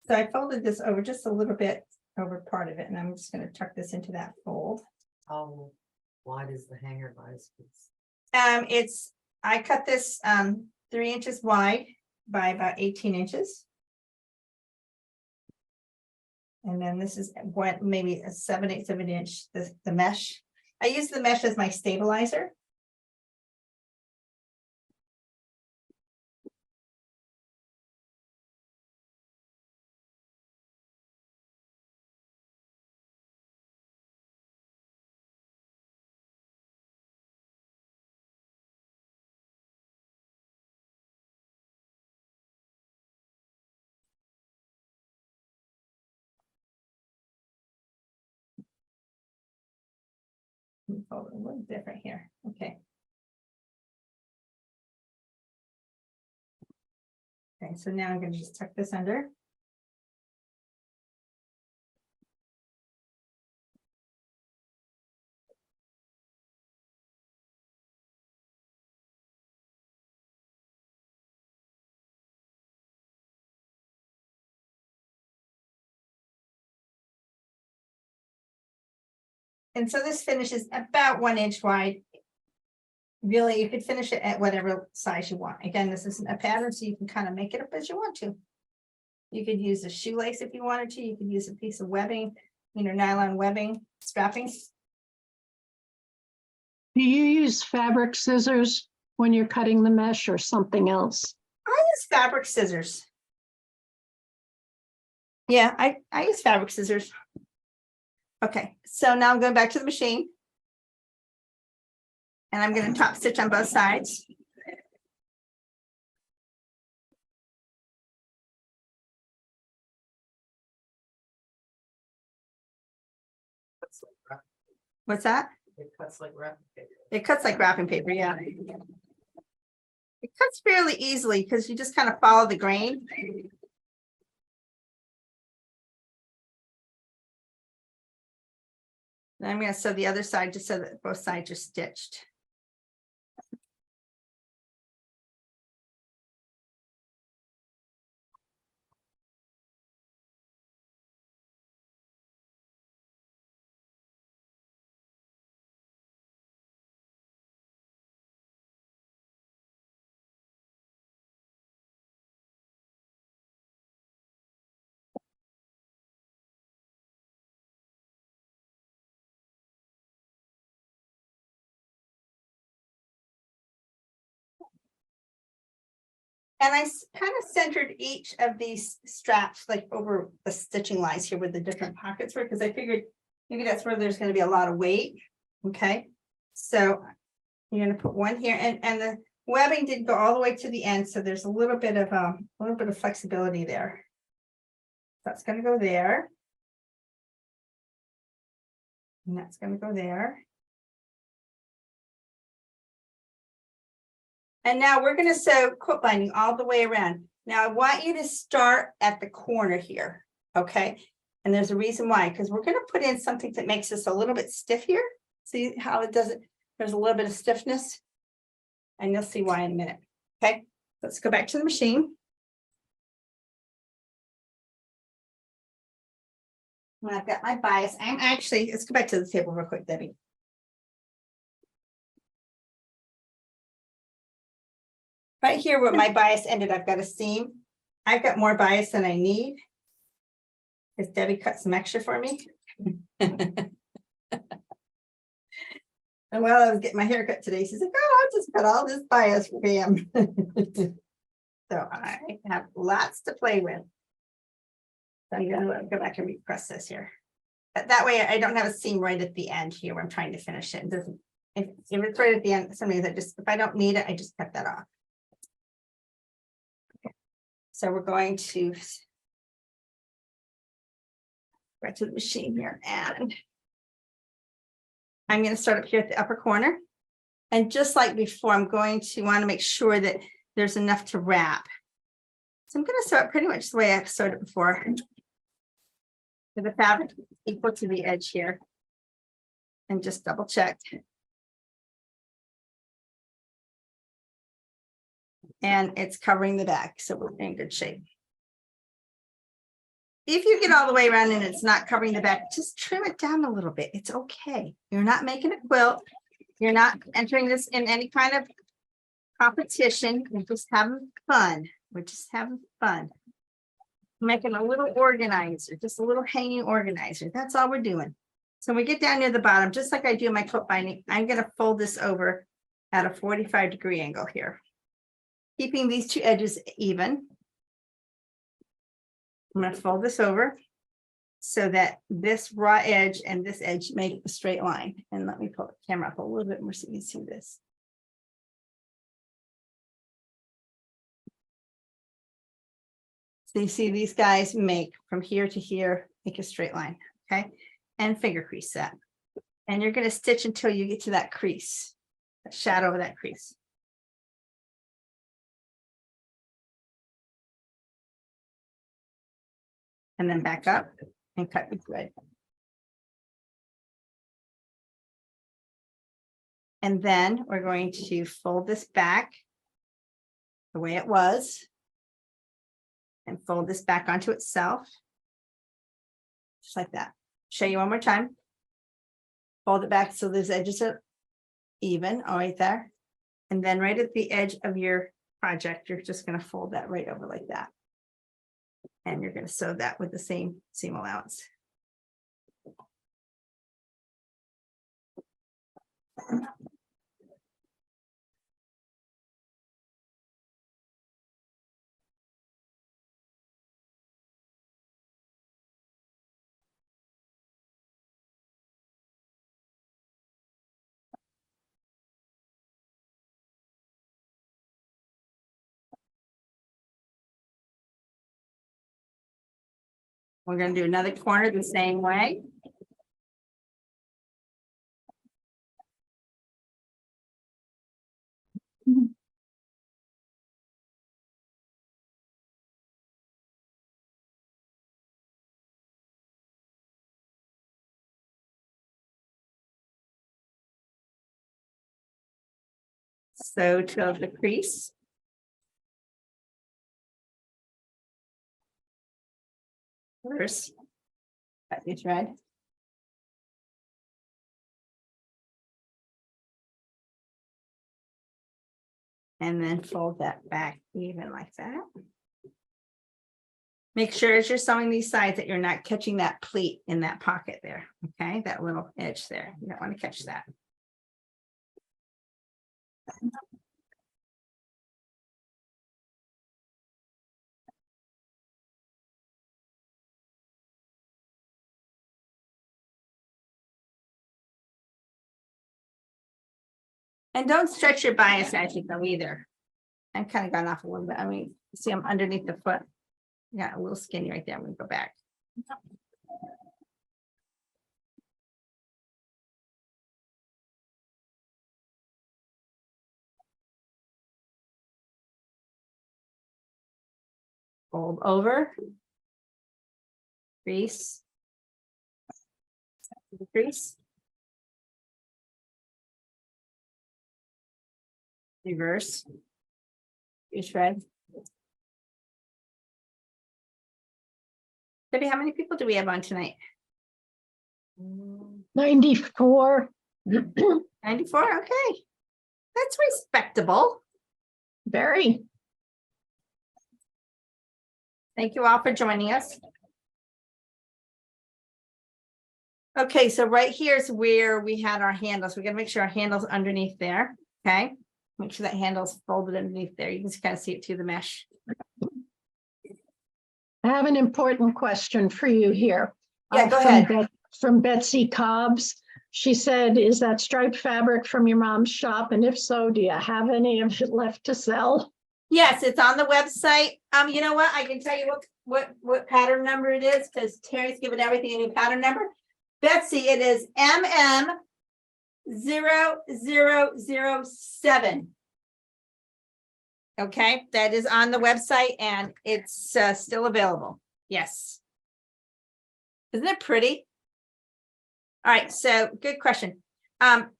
Speaker 1: So I folded this over just a little bit over part of it, and I'm just going to tuck this into that fold.
Speaker 2: How wide is the hanger bias piece?
Speaker 1: I cut this 3 inches wide by about 18 inches. And then this is what maybe a 7/8 of an inch, the mesh. I use the mesh as my stabilizer. Fold it a little different here. Okay. Okay, so now I'm going to just tuck this under. And so this finishes about 1 inch wide. Really, you could finish it at whatever size you want. Again, this isn't a pattern, so you can kind of make it up as you want to. You could use a shoelace if you wanted to. You could use a piece of webbing, nylon webbing, strapping.
Speaker 3: Do you use fabric scissors when you're cutting the mesh or something else?
Speaker 1: I use fabric scissors. Yeah, I use fabric scissors. Okay, so now I'm going back to the machine. And I'm going to top stitch on both sides. What's that?
Speaker 2: It cuts like wrapping paper.
Speaker 1: It cuts like wrapping paper, yeah. It cuts fairly easily because you just kind of follow the grain. Then I'm going to sew the other side just so that both sides are stitched. And I kind of centered each of these straps like over the stitching lines here where the different pockets were, because I figured maybe that's where there's going to be a lot of weight. Okay, so you're going to put one here, and the webbing didn't go all the way to the end, so there's a little bit of flexibility there. That's going to go there, and that's going to go there. And now we're going to sew quilt binding all the way around. Now I want you to start at the corner here, okay? And there's a reason why, because we're going to put in something that makes this a little bit stiff here. See how it doesn't, there's a little bit of stiffness, and you'll see why in a minute. Okay, let's go back to the machine. And I've got my bias. I'm actually, let's go back to the table real quick, Debbie. Right here where my bias ended, I've got a seam. I've got more bias than I need, because Debbie cut some extra for me. And while I was getting my hair cut today, she's like, oh, I'll just cut all this bias for Pam. So I have lots to play with. So I'm gonna go back and repress this here. But that way I don't have a seam right at the end here where I'm trying to finish it. It doesn't, if it's right at the end, sometimes if I don't need it, I just cut that off. Okay. So we're going to go to the machine here, and I'm going to start up here at the upper corner. And just like before, I'm going to want to make sure that there's enough to wrap. So I'm going to sew it pretty much the way I've sewed it before. With the fabric equal to the edge here. And just double check. And it's covering the back, so we're in good shape. If you get all the way around and it's not covering the back, just trim it down a little bit. It's okay. You're not making a quilt. You're not entering this in any kind of competition. You're just having fun. We're just having fun. Making a little organizer, just a little hanging organizer. That's all we're doing. So we get down near the bottom, just like I do my quilt binding, I'm going to fold this over at a 45-degree angle here, keeping these two edges even. I'm going to fold this over so that this raw edge and this edge make a straight line. And let me pull the camera up a little bit more so you can see this. So you see these guys make from here to here, make a straight line, okay? And finger crease that. And you're going to stitch until you get to that crease, that shadow of that crease. And then back up and cut your thread. And then we're going to fold this back the way it was and fold this back onto itself. Just like that. Show you one more time. Fold it back so those edges are even, all right there. And then right at the edge of your project, you're just going to fold that right over like that. And you're going to sew that with the same seam allowance. We're going to do another corner the same way. Sew to the crease. First, cut your thread. And then fold that back even like that. Make sure as you're sewing these sides that you're not catching that pleat in that pocket there, okay? That little edge there. You don't want to catch that. And don't stretch your bias as you go either. I've kind of gone off a little bit. I mean, see, I'm underneath the foot. Yeah, a little skinny right there. I'm gonna go back. Fold over. Crease. Crease. Reverse. Shred. Debbie, how many people do we have on tonight?
Speaker 3: 94.
Speaker 1: 94, okay. That's respectable.
Speaker 3: Very.
Speaker 1: Thank you all for joining us. Okay, so right here is where we had our handles. We're gonna make sure our handle's underneath there, okay? Make sure that handle's folded underneath there. You can kind of see it through the mesh.
Speaker 3: I have an important question for you here.
Speaker 1: Yeah, go
Speaker 3: From
Speaker 1: ahead.
Speaker 3: From Betsy Cobbs. She said, is that striped fabric from your mom's shop? And if so, do you have any of it left to sell?
Speaker 1: Yes, it's on the website. You know what? I can tell you what pattern number it is because Terry's given everything a new pattern number. Betsy, it is MM 0007. Okay, that is on the website and it's still available. Yes. Isn't it pretty? All right, so good question.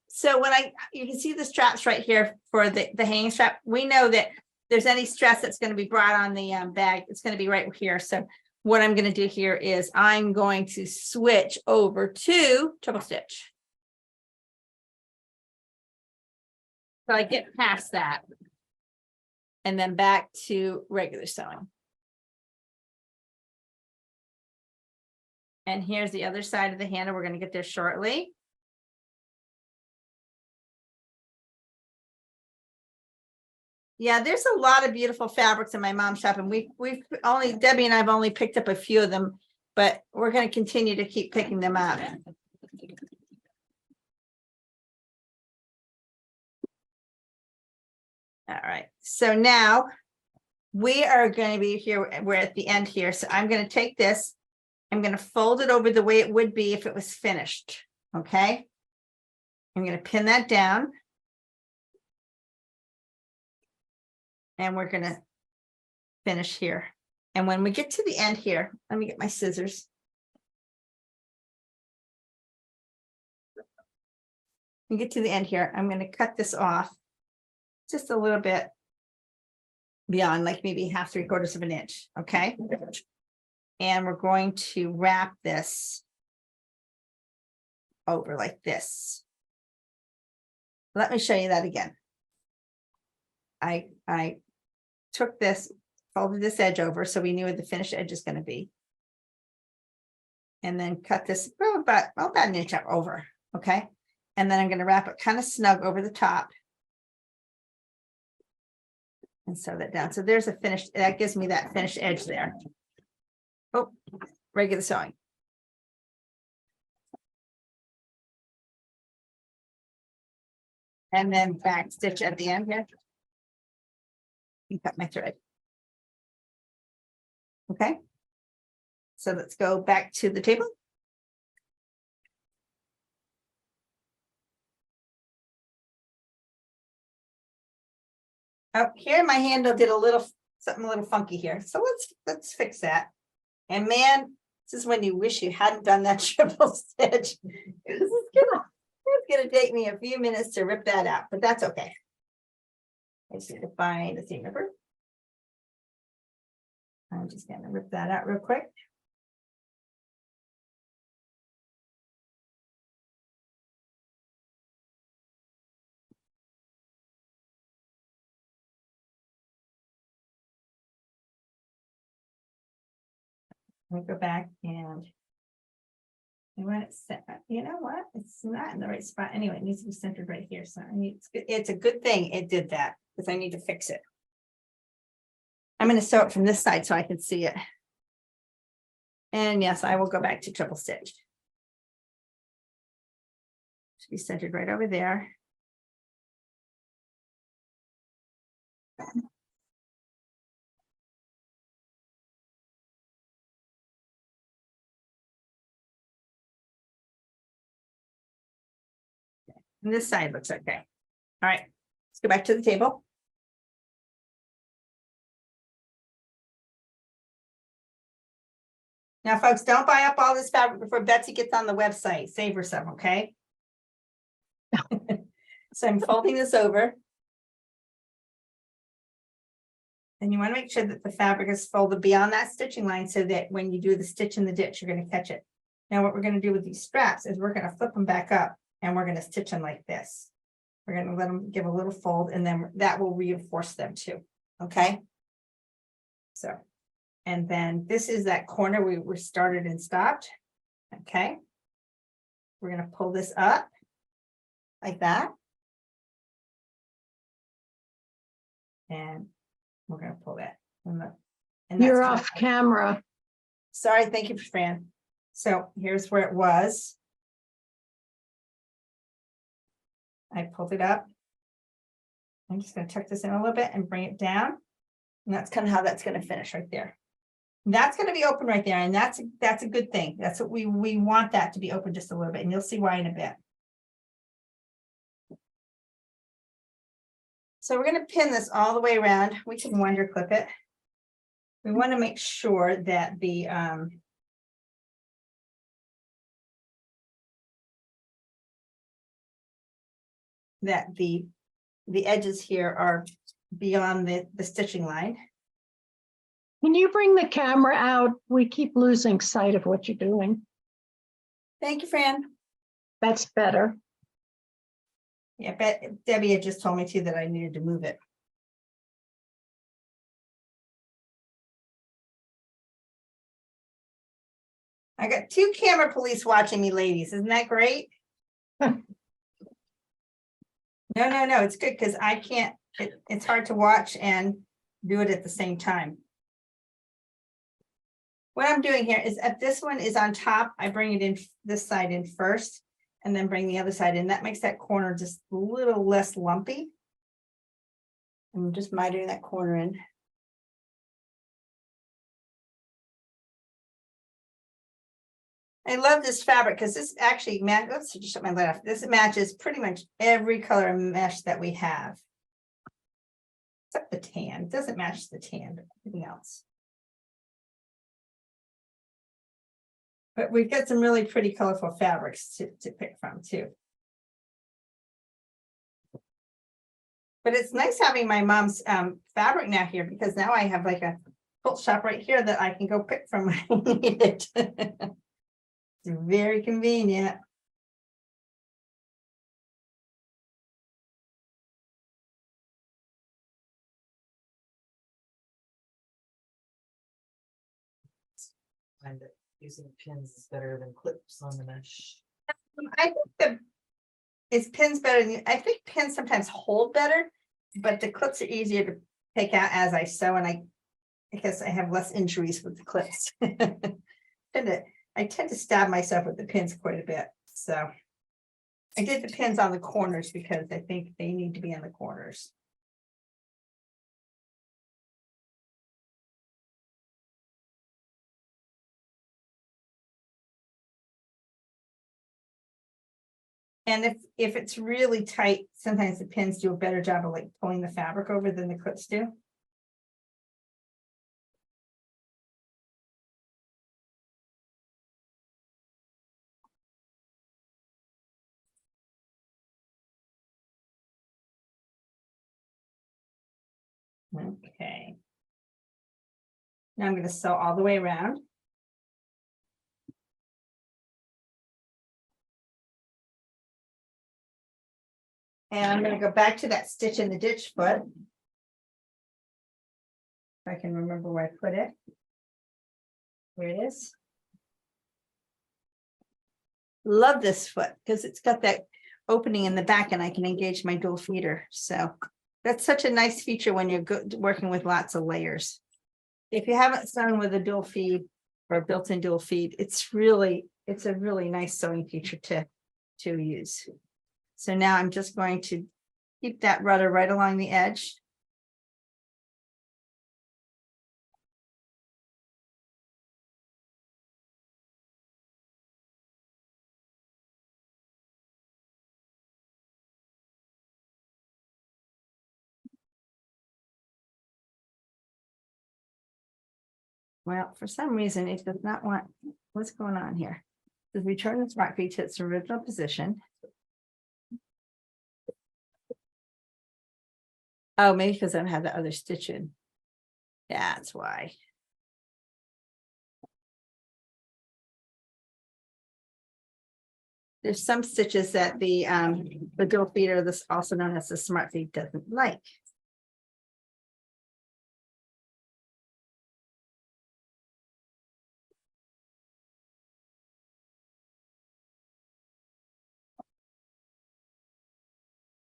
Speaker 1: So when you can see the straps right here for the hanging strap, we know that there's any stress that's going to be brought on the bag, it's going to be right here. So what I'm going to do here is I'm going to switch over to triple stitch. So I get past that. And then back to regular sewing. And here's the other side of the handle. We're going to get there shortly. Yeah, there's a lot of beautiful fabrics in my mom's shop, and we've only, Debbie and I've only picked up a few of them, but we're going to continue to keep picking them up. All right, so now we are going to be here. We're at the end here. So I'm going to take this. I'm going to fold it over the way it would be if it was finished. Okay. I'm going to pin that down. And we're going to finish here. And when we get to the end here, let me get my scissors. We get to the end here. I'm going to cut this off just a little bit beyond, like maybe 1/2–3/4 of an inch. Okay. And we're going to wrap this over like this. Let me show you that again. I took this, folded this edge over so we knew where the finished edge is going to be. And then cut this about an inch up over. Okay. And then I'm going to wrap it kind of snug over the top. And sew that down. So there's a finished, that gives me that finished edge there. Oh, regular sewing. And then back stitch at the end here. And cut my thread. Okay. So let's go back to the table. Oh, here my handle did something a little funky here. So let's fix that. And man, this is when you wish you hadn't done that triple stitch. It's gonna take me a few minutes to rip that out, but that's okay. I just need to find the seam ripper. I'm just gonna rip that out real quick. Let me go back and want it set. You know what? It's not in the right spot. Anyway, it needs to be centered right here. So I need, it's a good thing it did that because I need to fix it. I'm going to sew it from this side so I can see it. And yes, I will go back to triple stitch. Should be centered right over there. And this side looks okay. All right, let's go back to the table. Now, folks, don't buy up all this fabric before Betsy gets on the website. Save her some, okay? So I'm folding this over. And you want to make sure that the fabric is folded beyond that stitching line so that when you do the stitch in the ditch, you're going to catch it. Now, what we're going to do with these straps is we're going to flip them back up and we're going to stitch them like this. We're going to let them give a little fold and then that will reinforce them too. Okay. So, and then this is that corner we started and stopped. Okay. We're going to pull this up like that. And we're going to pull that. And
Speaker 3: You're
Speaker 1: that's
Speaker 3: off camera.
Speaker 1: Sorry, thank you, Fran. So here's where it was. I pulled it up. I'm just going to tuck this in a little bit and bring it down. And that's kind of how that's going to finish right there. And that's going to be open right there. And that's a good thing. That's what we want that to be open just a little bit. And you'll see why in a bit. So we're going to pin this all the way around. We can wonder clip it. We want to make sure that the edges here are beyond the stitching line.
Speaker 3: Can you bring the camera out? We keep losing sight of what you're doing.
Speaker 1: Thank you, Fran.
Speaker 3: That's better.
Speaker 1: Yeah, but Debbie had just told me too that I needed to move it. I got 2 camera police watching me, ladies. Isn't that great? No, it's good because I can't, it's hard to watch and do it at the same time. What I'm doing here is if this one is on top, I bring it in this side in first and then bring the other side in. That makes that corner just a little less lumpy. I'm just mitering that corner in. I love this fabric because this actually let's just shut my light off. This matches pretty much every color mesh that we have. Except the tan. It doesn't match the tan, but everything else. But we've got some really pretty colorful fabrics to pick from too. But it's nice having my mom's fabric now here because now I have like a quilt shop right here that I can go pick from when I need it. It's very convenient.
Speaker 2: Find that using pins is better than clips on the mesh.
Speaker 1: I think it's pins better than I think pins sometimes hold better, but the clips are easier to take out as I sew, and I guess I have less injuries with the clips. I tend to stab myself with the pins quite a bit. So I did the pins on the corners because I think they need to be in the corners. And if it's really tight, sometimes the pins do a better job of like pulling the fabric over than the clips do. Okay. Now I'm going to sew all the way around. And I'm going to go back to that stitch in the ditch foot. If I can remember where I put it. Here it is. Love this foot because it's got that opening in the back and I can engage my dual feeder. So that's such a nice feature when you're working with lots of layers. If you haven't sewn with a dual feed or a built-in dual feed, it's a really nice sewing feature to use. So now I'm just going to keep that rudder right along the edge. Well, for some reason, it does not want, what's going on here? Does return the smart feed to its original position. Oh, maybe because I don't have the other stitch in. That's why. There's some stitches that the dual feeder, this also known as the smart feed, doesn't like.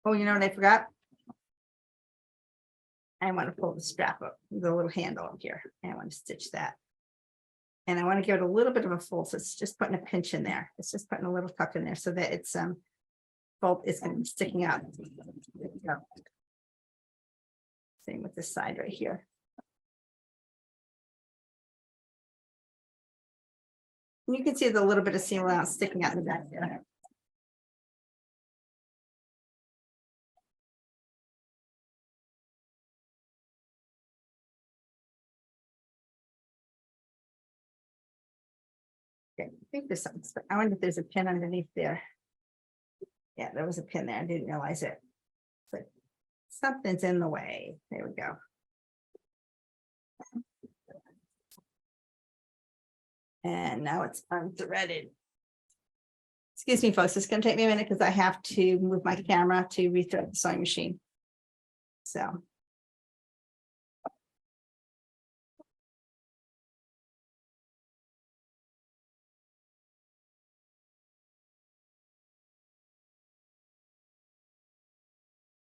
Speaker 1: Oh, you know what I forgot? I want to pull the strap up, the little handle up here. And I want to stitch that. And I want to give it a little bit of a fold. So it's just putting a pinch in there. It's just putting a little tuck in there so that it's fold is going to be sticking out. There we go. Same with this side right here. And you can see the little bit of seam allowance sticking out in the back there. Okay, I think there's something. I wonder if there's a pin underneath there. Yeah, there was a pin there. I didn't realize it. But something's in the way. There we go. And now it's unthreaded. Excuse me, folks. It's going to take me a minute because I have to move my camera to rethread the sewing machine. So.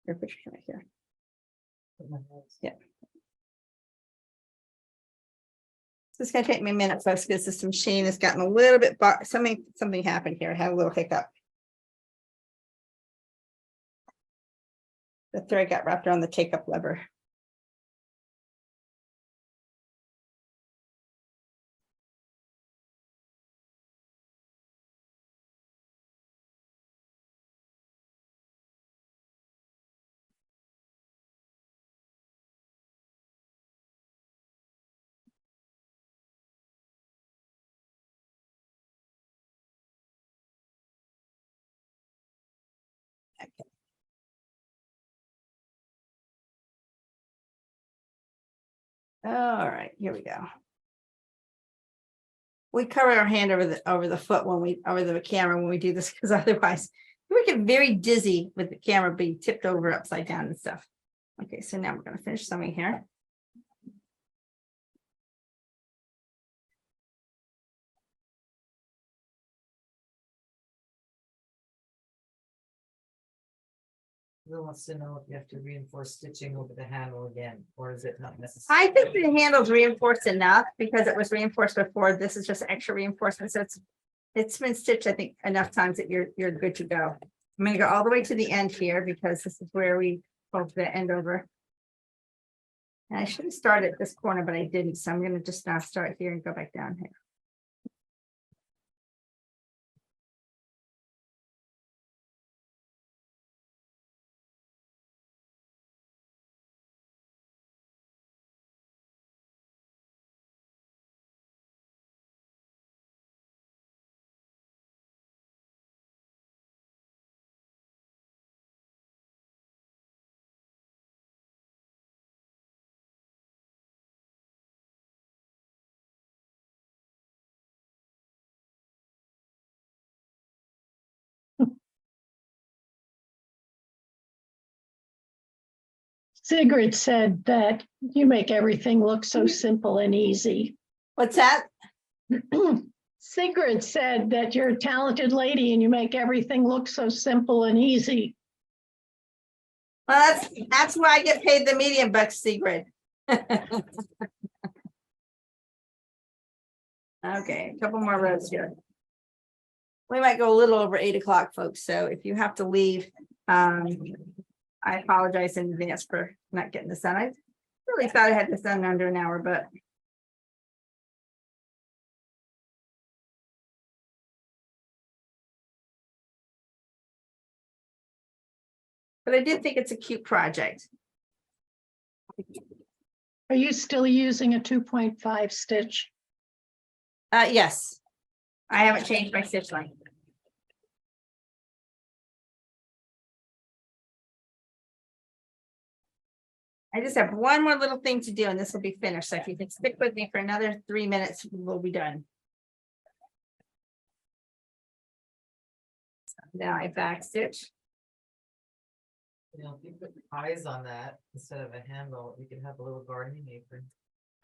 Speaker 1: Your picture right here. Yeah. So it's gonna take me a minute, folks, because this machine has gotten a little bit, something happened here. I had a little hiccup. The thread got wrapped around the take-up lever. Okay. All right, here we go. We cover our hand over the foot when we over the camera when we do this, because otherwise we get very dizzy with the camera being tipped over upside down and stuff. Okay, so now we're going to finish sewing here.
Speaker 2: Bill wants to know if you have to reinforce stitching over the handle again, or is it not necessary?
Speaker 1: I think the handle's reinforced enough because it was reinforced before. This is just extra reinforcement. So it's been stitched, I think, enough times that you're good to go. I'm going to go all the way to the end here because this is where we fold the end over. And I should have started at this corner, but I didn't. So I'm going to just now start here and go back down here.
Speaker 3: Sigrid said that you make everything look so simple and easy.
Speaker 1: What's that?
Speaker 3: Sigrid said that you're a talented lady and you make everything look so simple and easy.
Speaker 1: Well, that's why I get paid the medium bucks, Sigrid. Okay, a couple more rows here. We might go a little over 8 o'clock, folks. So if you have to leave, I apologize in advance for not getting this done. I really thought I had this done in under an hour, but I did think it's a cute project.
Speaker 3: Are you still using a 2.5 stitch?
Speaker 1: Yes. I haven't changed my stitch length. I just have one more little thing to do and this will be finished. So if you can stick with me for another 3 minutes, we'll be done. Now I back stitch.
Speaker 2: You know, if you put eyes on that instead of a handle, you can have a little gardening apron.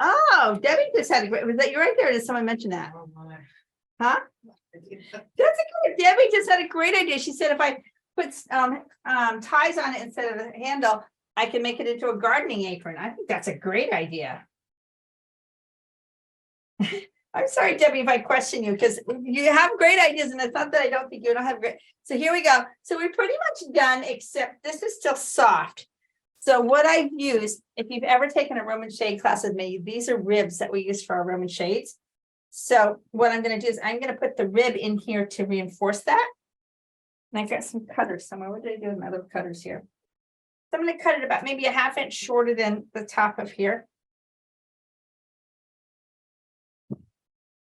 Speaker 1: Oh, Debbie just had a great, was that you right there? Or did someone mention that?
Speaker 2: Oh, my.
Speaker 1: Huh? That's a good, Debbie just had a great idea. She said if I put ties on it instead of a handle, I can make it into a gardening apron. I think that's a great idea. I'm sorry, Debbie, if I question you, because you have great ideas, and it's not that I don't think you don't have great. So here we go. So we're pretty much done, except this is still soft. So what I've used, if you've ever taken a Roman shade class with me, these are ribs that we use for our Roman shades. So what I'm going to do is I'm going to put the rib in here to reinforce that. And I got some cutters somewhere. What did I do with my little cutters here? So I'm going to cut it about maybe a 1/2 inch shorter than the top of here.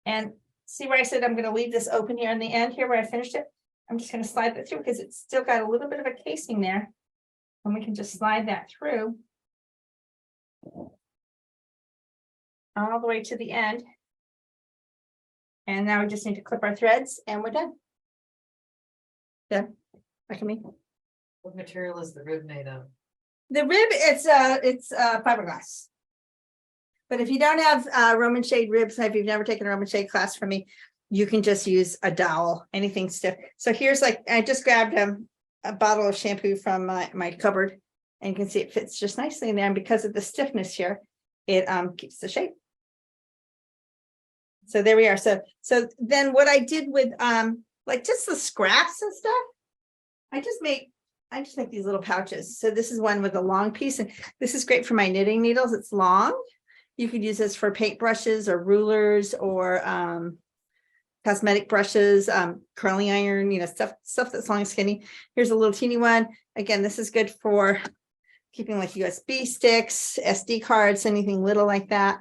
Speaker 1: And see where I said I'm going to leave this open here in the end here where I finished it. I'm just going to slide that through because it's still got a little bit of a casing there. And we can just slide that through all the way to the end. And now we just need to clip our threads and we're done. Done. Back to me.
Speaker 2: What material is the rib made of?
Speaker 1: The rib, it's fiberglass. But if you don't have Roman shade ribs, if you've never taken a Roman shade class from me, you can just use a dowel, anything stiff. So here's like, I just grabbed a bottle of shampoo from my cupboard, and you can see it fits just nicely in there. And because of the stiffness here, it keeps the shape. So there we are. So then what I did with like just the scraps and stuff, I just make these little pouches. So this is one with a long piece, and this is great for my knitting needles. It's long. You could use this for paint brushes or rulers or cosmetic brushes, curling iron, you know, stuff that's long and skinny. Here's a little teeny one. Again, this is good for keeping like USB sticks, SD cards, anything little like that.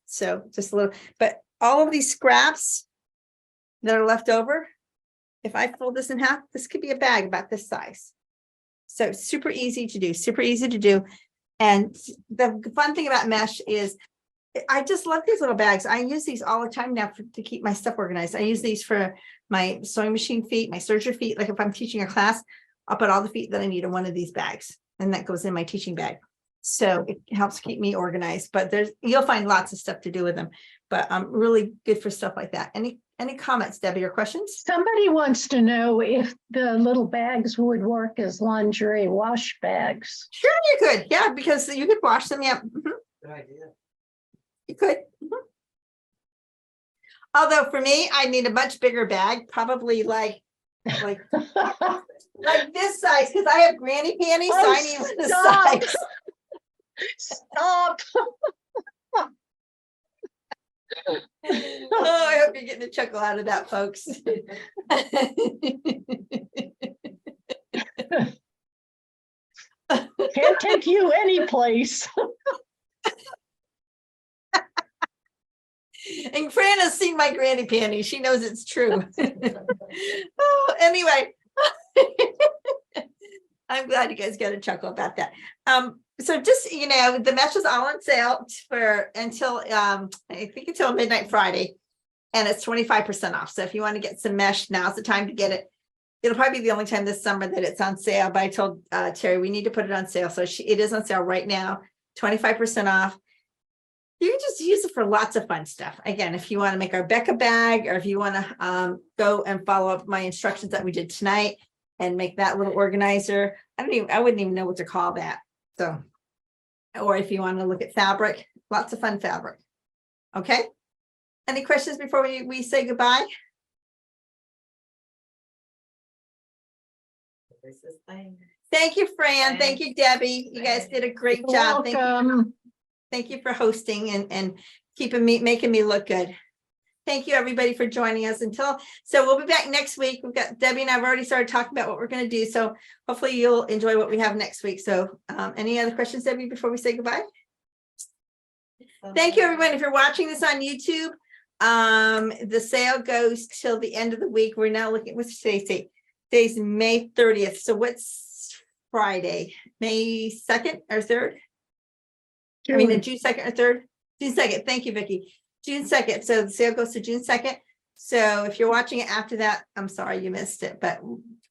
Speaker 1: So just a little, but all of these scraps that are left over, if I fold this in half, this could be a bag about this size. So super easy to do, super easy to do. And the fun thing about mesh is I just love these little bags. I use these all the time now to keep my stuff organized. I use these for my sewing machine feet, my serger feet. Like if I'm teaching a class, I'll put all the feet that I need in one of these bags, and that goes in my teaching bag. So it helps keep me organized, but you'll find lots of stuff to do with them, but really good for stuff like that. Any comments, Debbie, or questions?
Speaker 3: Somebody wants to know if the little bags would work as lingerie wash bags.
Speaker 1: Sure, you could. Yeah, because you could wash them. Yeah. Mhm.
Speaker 2: Good idea.
Speaker 1: You could. Mhm. Although for me, I need a much bigger bag, probably like this size, because I have granny panties, so I need this
Speaker 3: stop.
Speaker 1: size.
Speaker 3: Stop.
Speaker 1: Oh, I hope you're getting a chuckle out of that, folks.
Speaker 3: Can't take you any place.
Speaker 1: And Fran has seen my granny panties. She knows it's true. Oh, anyway. I'm glad you guys got a chuckle about that. So just, you know, the mesh is all on sale for until I think until midnight Friday, and it's 25% off. So if you want to get some mesh, now's the time to get it. It'll probably be the only time this summer that it's on sale, but I told Terry we need to put it on sale. So it is on sale right now, 25% off. You can just use it for lots of fun stuff. Again, if you want to make our Becca bag, or if you want to go and follow up my instructions that we did tonight and make that little organizer. I wouldn't even know what to call that. So, or if you want to look at fabric, lots of fun fabric. Okay. Any questions before we say goodbye?
Speaker 2: This is fine.
Speaker 1: Thank you, Fran. Thank you, Debbie. You guys did a great job. Thank you for hosting and making me look good. Thank you, everybody, for joining us. So we'll be back next week. We've got Debbie and I've already started talking about what we're going to do. So hopefully you'll enjoy what we have next week. So any other questions, Debbie, before we say goodbye? Thank you, everyone. If you're watching this on YouTube, the sale goes till the end of the week. We're now looking, what's today's date? Today's May 30th. So what's Friday? May 2nd or 3rd? I mean, June 2nd or 3rd? June 2nd. Thank you, Vicky. June 2nd. So the sale goes to June 2nd. So if you're watching it after that, I'm sorry you missed it, but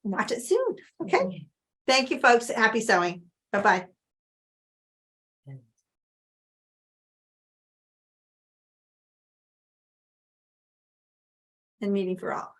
Speaker 1: watch it soon. Okay. Thank you, folks. Happy sewing. Bye-bye. And meeting for all.